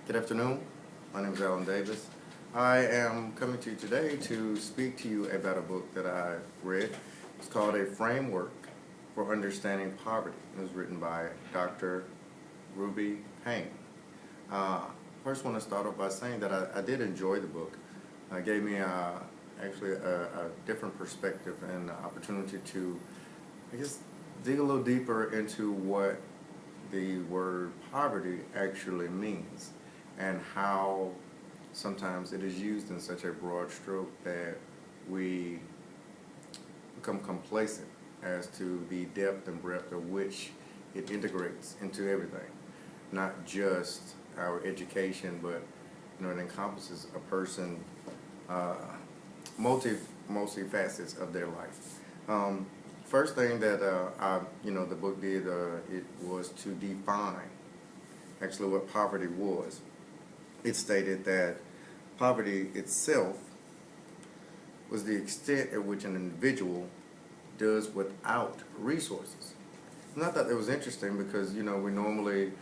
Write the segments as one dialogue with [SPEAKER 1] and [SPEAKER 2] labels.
[SPEAKER 1] Good afternoon. My name is Alan Davis. I am coming to you today to speak to you about a book that I read. It's called A Framework for Understanding Poverty. It was written by Dr. Ruby Payne. Uh, First, want to start off by saying that I did enjoy the book. It gave me actually a different perspective and opportunity to, I guess, dig a little deeper into what the word poverty actually means and how sometimes it is used in such a broad stroke that we become complacent as to the depth and breadth of which it integrates into everything, not just our education, but it encompasses a person, uh, multi facets of their life. First thing that the book did, it was to define actually what poverty was. It stated that poverty itself was the extent at which an individual does without resources. And I thought that was interesting because we normally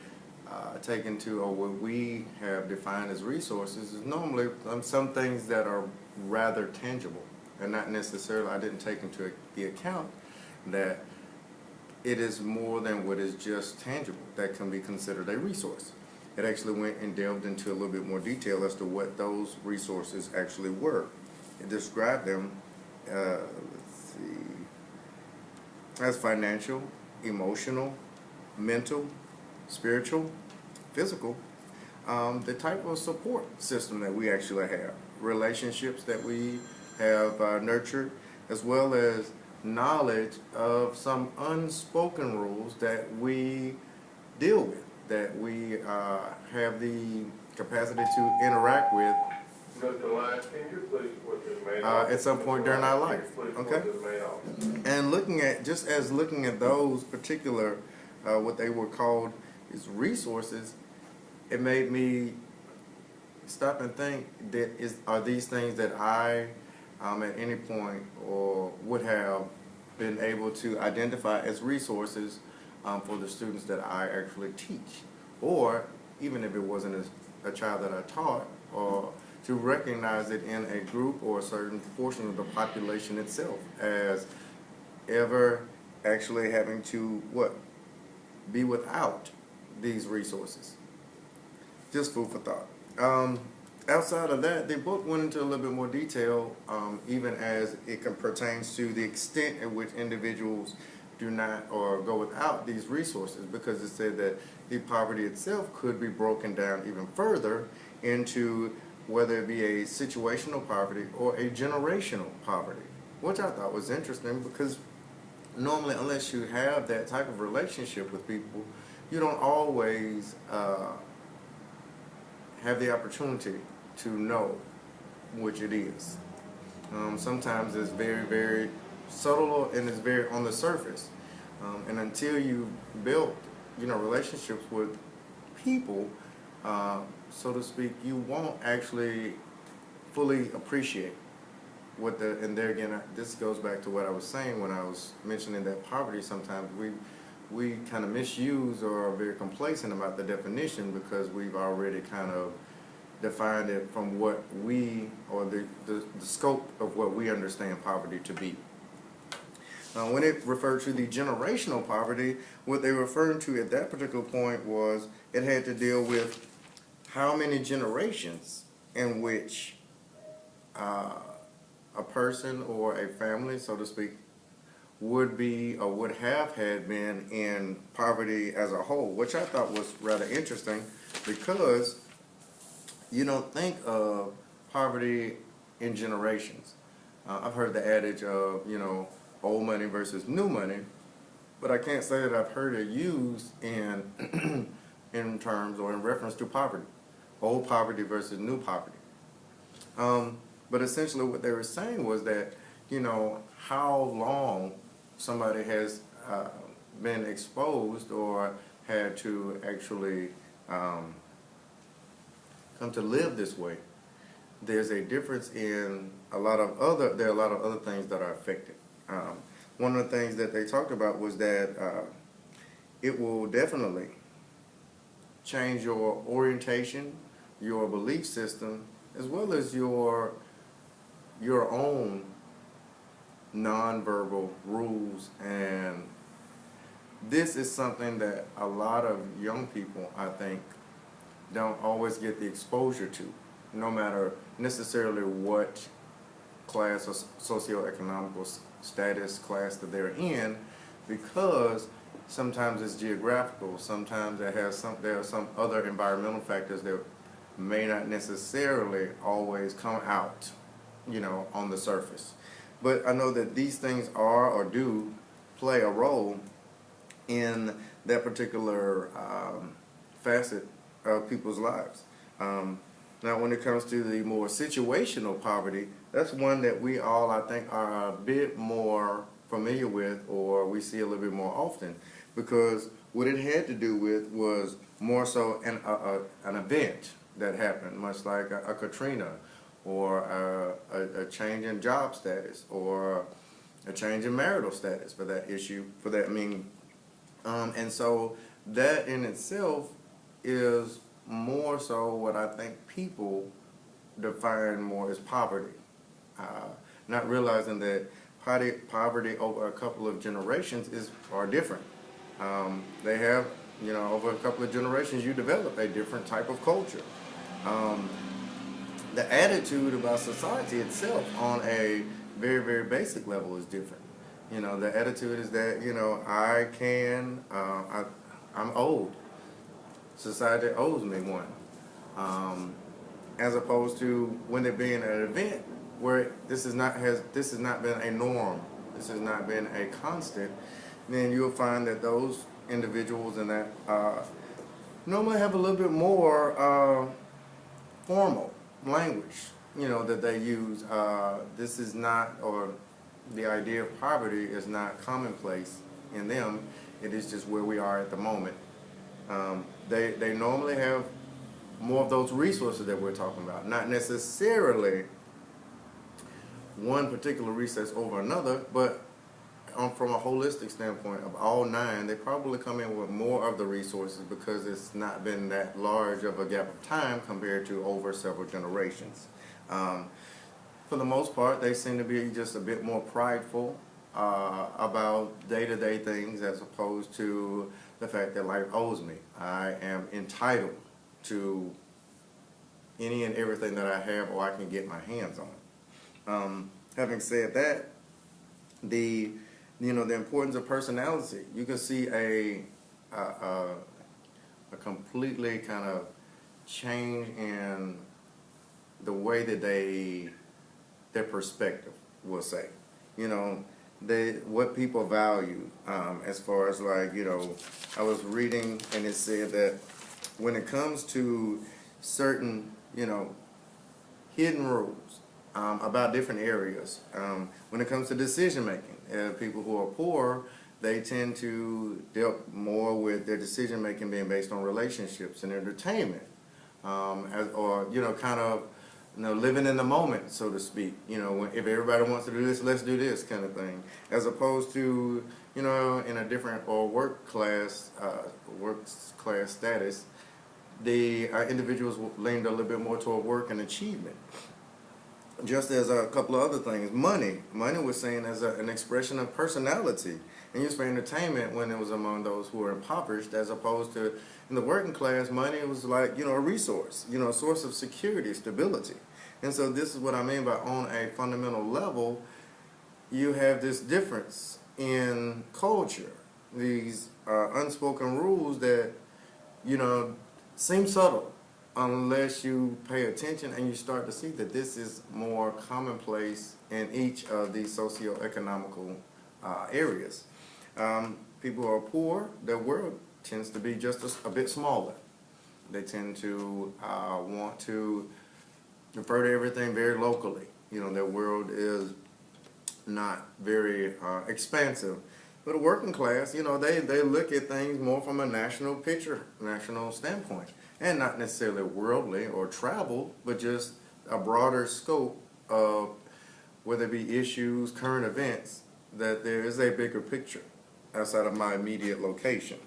[SPEAKER 1] take into, or what we have defined as resources is normally some things that are rather tangible and not necessarily, I didn't take into the account that it is more than what is just tangible that can be considered a resource. It actually went and delved into a little bit more detail as to what those resources actually were. It described them, as financial, emotional, mental, spiritual, physical, the type of support system that we actually have, relationships that we have nurtured, as well as knowledge of some unspoken rules that we deal with, that we have the capacity to interact with
[SPEAKER 2] Mr. Lyons, can you please put this man off?
[SPEAKER 1] at some point during our life. Okay?
[SPEAKER 2] Put this man off.
[SPEAKER 1] And looking at those particular, what they were called is resources, it made me stop and think that are these things that I at any point or would have been able to identify as resources for the students that I actually teach, or even if it wasn't a child that I taught, or to recognize it in a group or a certain portion of the population itself as ever actually having to be without these resources. Just food for thought. Outside of that, the book went into a little bit more detail, even as it pertains to the extent at which individuals do not or go without these resources, because it said that the poverty itself could be broken down even further into whether it be a situational poverty or a generational poverty, which I thought was interesting because normally, unless you have that type of relationship with people, you don't always have the opportunity to know which it is. Sometimes it's very, very subtle and it's very on the surface. And until you build, relationships with people, so to speak, you won't actually fully appreciate and there again, this goes back to what I was saying when I was mentioning that poverty, sometimes we kind of misuse or are very complacent about the definition because we've already kind of defined it from what we, or the scope of what we understand poverty to be. When it referred to the generational poverty, what they were referring to at that particular point was it had to deal with how many generations in which a person or a family, so to speak, would be or would have had been in poverty as a whole, which I thought was rather interesting because you don't think of poverty in generations. I've heard the adage of, old money versus new money, but I can't say that I've heard it used in in terms or in reference to poverty, old poverty versus new poverty. But essentially what they were saying was that, how long somebody has been exposed or had to actually come to live this way. There's a difference in there are a lot of other things that are affected. One of the things that they talked about was that it will definitely change your orientation your belief system, as well as your own nonverbal rules. And this is something that a lot of young people, I think, don't always get the exposure to, no matter necessarily what class or socioeconomical status class that they're in, because sometimes it's geographical, sometimes there are some other environmental factors that may not necessarily always come out, on the surface. But I know that these things are or do play a role in that particular facet of people's lives. Now, when it comes to the more situational poverty, that's one that we all, I think, are a bit more familiar with, or we see a little bit more often, because what it had to do with was more so an event that happened, much like a Katrina, or a change in job status, or a change in marital status for that meaning. And so that in itself is more so what I think people define more as poverty, not realizing that poverty over a couple of generations are different. They have, over a couple of generations, you develop a different type of culture. The attitude about society itself on a very, very basic level is different. The attitude is that, I'm old. Society owes me one. As opposed to when they're being at an event where this has not been a norm, this has not been a constant, then you'll find that those individuals and that normally have a little bit more formal language, that they use. This is not, or the idea of poverty is not commonplace in them. It is just where we are at the moment. They normally have more of those resources that we're talking about, not necessarily one particular resource over another, but from a holistic standpoint of all 9, they probably come in with more of the resources because it's not been that large of a gap of time compared to over several generations. For the most part, they seem to be just a bit more prideful about day-to-day things, as opposed to the fact that life owes me. I am entitled to any and everything that I have or I can get my hands on. Having said that, the importance of personality, you can see a completely kind of change in the way that their perspective will say. What people value, as far as I was reading and it said that when it comes to certain, hidden rules about different areas, when it comes to decision making, people who are poor, they tend to deal more with their decision making being based on relationships and entertainment, living in the moment, so to speak. If everybody wants to do this, let's do this kind of thing, as opposed to, in a different or work class status, the individuals leaned a little bit more toward work and achievement. Just as a couple of other things, money was seen as an expression of personality and used for entertainment when it was among those who were impoverished, as opposed to in the working class, money was like, a resource, a source of security, stability. And so this is what I mean by, on a fundamental level, you have this difference in culture, these unspoken rules that, seem subtle unless you pay attention and you start to see that this is more commonplace in each of these socioeconomical areas. People who are poor, their world tends to be just a bit smaller. They tend to want to refer to everything very locally. Their world is not very expansive. But a working class, they look at things more from a national standpoint, and not necessarily worldly or travel, but just a broader scope of whether it be issues, current events, that there is a bigger picture outside of my immediate location.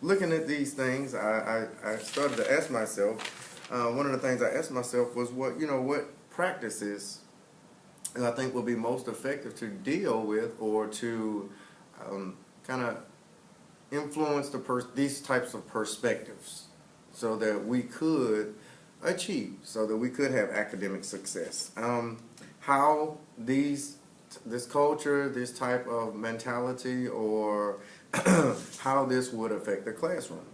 [SPEAKER 1] looking at these things, I started to ask myself, one of the things I asked myself was what practices and I think will be most effective to deal with or to kind of influence these types of perspectives so that we could achieve, so that we could have academic success. How this culture, this type of mentality, or how this would affect the classroom.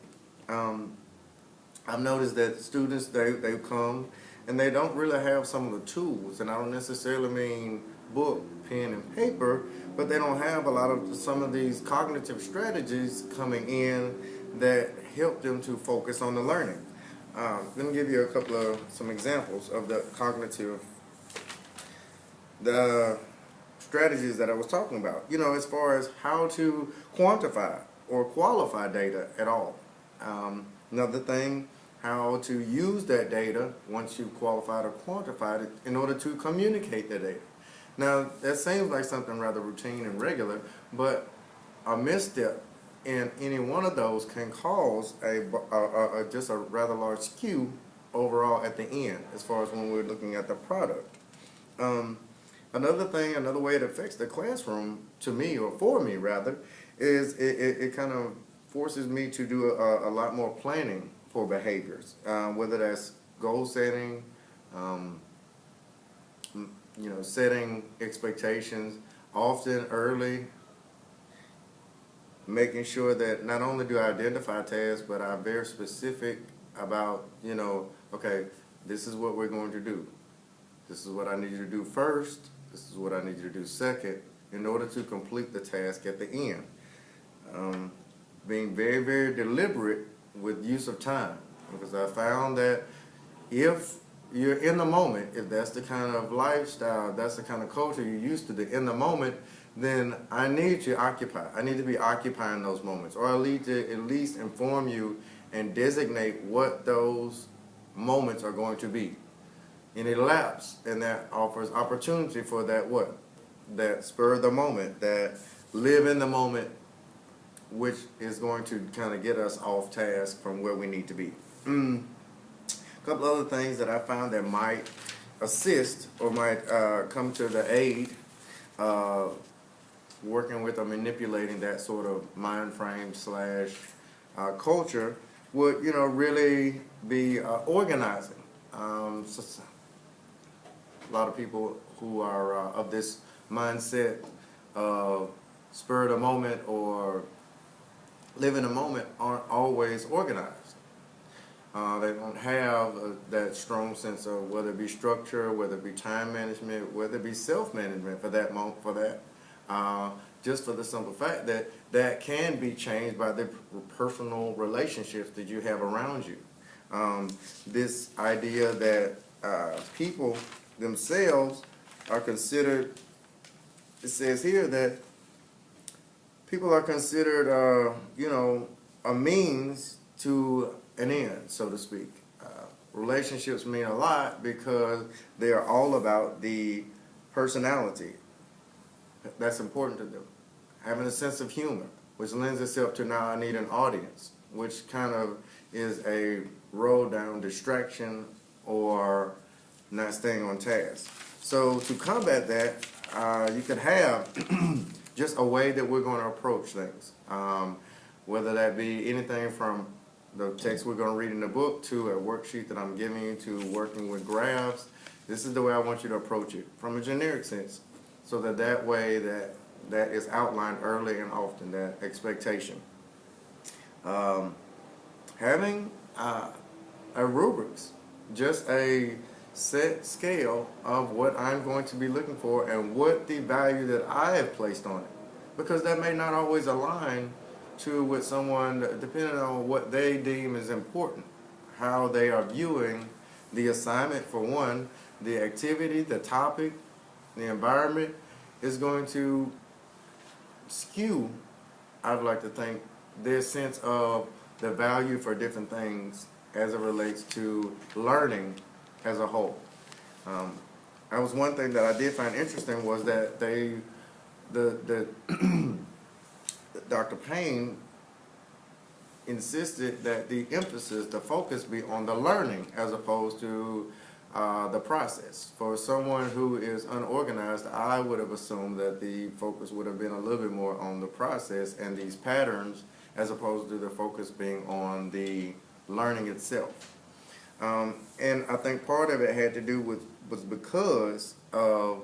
[SPEAKER 1] I've noticed that students, they come and they don't really have some of the tools, and I don't necessarily mean book, pen, and paper, but they don't have a lot of some of these cognitive strategies coming in that help them to focus on the learning. Let me give you some examples of the strategies that I was talking about. As far as how to quantify or qualify data at all. Another thing, how to use that data once you've qualified or quantified it in order to communicate the data. Now, that seems like something rather routine and regular, but a misstep in any one of those can cause just a rather large skew overall at the end as far as when we're looking at the product. Another way it affects the classroom, to me, or for me rather, is it kind of forces me to do a lot more planning for behaviors, whether that's goal setting, setting expectations often early, making sure that not only do I identify tasks, but I'm very specific about, okay, this is what we're going to do. This is what I need you to do first. This is what I need you to do second in order to complete the task at the end. Being very, very deliberate with use of time, because I found that if you're in the moment, if that's the kind of lifestyle, that's the kind of culture you're used to, in the moment, then I need to occupy. I need to be occupying those moments, or I need to at least inform you and designate what those moments are going to be. And it elapse, and that offers opportunity for that spur of the moment, that live in the moment, which is going to kind of get us off task from where we need to be. A couple other things that I found that might assist or might come to the aid working with or manipulating that sort of mind frame / culture would really be organizing. So a lot of people who are of this mindset of spur of the moment or live in the moment aren't always organized. They don't have that strong sense of whether it be structure, whether it be time management, whether it be self-management for that moment, just for the simple fact that that can be changed by the personal relationships that you have around you. This idea that people themselves are considered, it says here that people are considered, a means to an end, so to speak. Relationships mean a lot because they are all about the personality. That's important to them. Having a sense of humor, which lends itself to now I need an audience, which kind of is a roll down distraction or not staying on task. So to combat that, you could have just a way that we're going to approach things, whether that be anything from the text we're going to read in the book to a worksheet that I'm giving you to working with graphs. This is the way I want you to approach it from a generic sense, so that way that is outlined early and often, that expectation. Having a rubrics, just a set scale of what I'm going to be looking for and what the value that I have placed on it, because that may not always align to with someone, depending on what they deem is important, how they are viewing the assignment for one, the activity, the topic, the environment is going to skew, I'd like to think, their sense of the value for different things as it relates to learning as a whole. That was one thing that I did find interesting, was that Dr. Payne insisted that the emphasis, the focus be on the learning as opposed to the process. For someone who is unorganized, I would have assumed that the focus would have been a little bit more on the process and these patterns as opposed to the focus being on the learning itself. And I think part of it had to do with was because of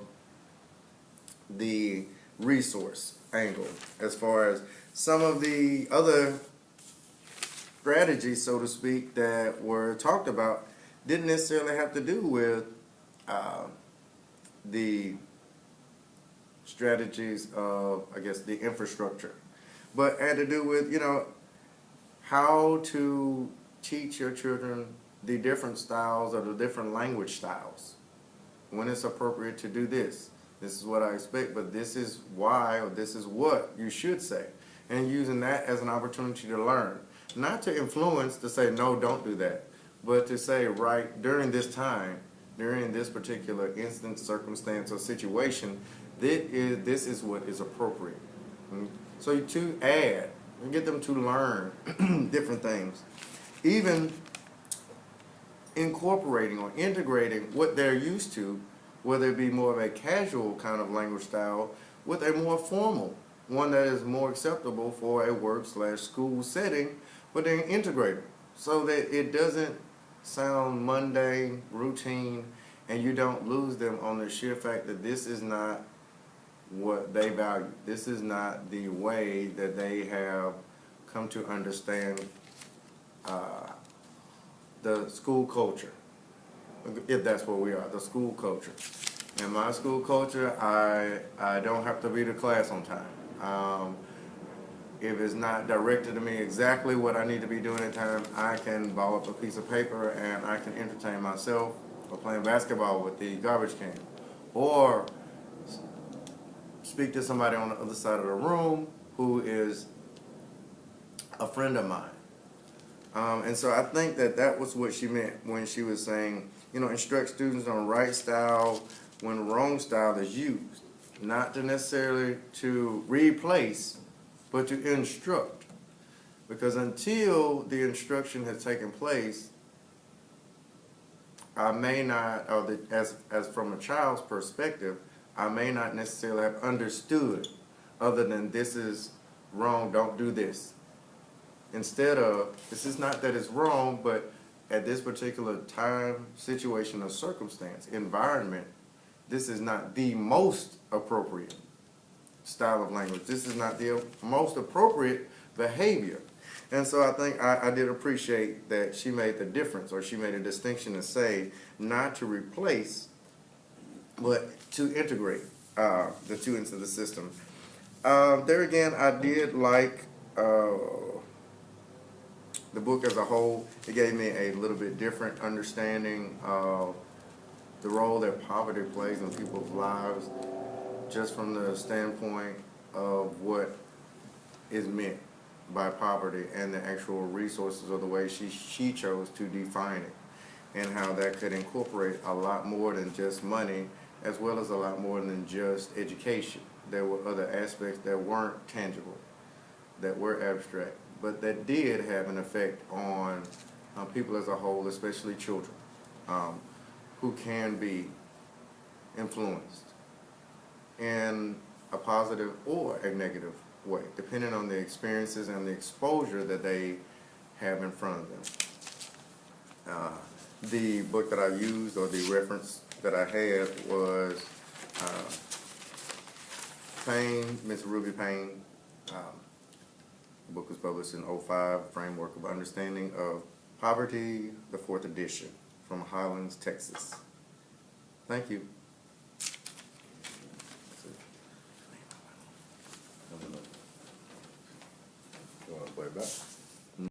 [SPEAKER 1] the resource angle, as far as some of the other strategies, so to speak, that were talked about didn't necessarily have to do with the strategies of, I guess, the infrastructure, but had to do with, how to teach your children the different styles or the different language styles. When it's appropriate to do this. This is what I expect, but this is why, or this is what you should say. And using that as an opportunity to learn. Not to influence, to say, no, don't do that. But to say, right, during this time, during this particular instance, circumstance, or situation, this is what is appropriate. So to add, and get them to learn different things. Even incorporating or integrating what they're used to, whether it be more of a casual kind of language style with a more formal, one that is more acceptable for a work/school setting, but then integrate it so that it doesn't sound mundane, routine, and you don't lose them on the sheer fact that this is not what they value. This is not the way that they have come to understand the school culture, if that's what we are, the school culture. In my school culture, I don't have to be to class on time. If it's not directed to me exactly what I need to be doing at time, I can ball up a piece of paper and I can entertain myself or playing basketball with the garbage can, or speak to somebody on the other side of the room who is a friend of mine. And so I think that was what she meant when she was saying, instruct students on right style when wrong style is used. Not to necessarily to replace, but to instruct. Because until the instruction has taken place, I may not, or as from a child's perspective, I may not necessarily have understood other than this is wrong, don't do this. Instead of, this is not that it's wrong, but at this particular time, situation, or circumstance, environment, this is not the most appropriate style of language. This is not the most appropriate behavior. And so I think I did appreciate that she made the difference, or she made a distinction to say not to replace, but to integrate the two into the system. There again, I did like the book as a whole. It gave me a little bit different understanding of the role that poverty plays in people's lives, just from the standpoint of what is meant by poverty and the actual resources, or the way she chose to define it, and how that could incorporate a lot more than just money, as well as a lot more than just education. There were other aspects that weren't tangible, that were abstract, but that did have an effect on people as a whole, especially children, who can be influenced in a positive or a negative way, depending on the experiences and the exposure that they have in front of them. The book that I used, or the reference that I had, was Payne, Miss Ruby Payne. The book was published in 2005, Framework of Understanding of Poverty, the 4th edition, from Highlands, Texas. Thank you.
[SPEAKER 3] You want to play it back?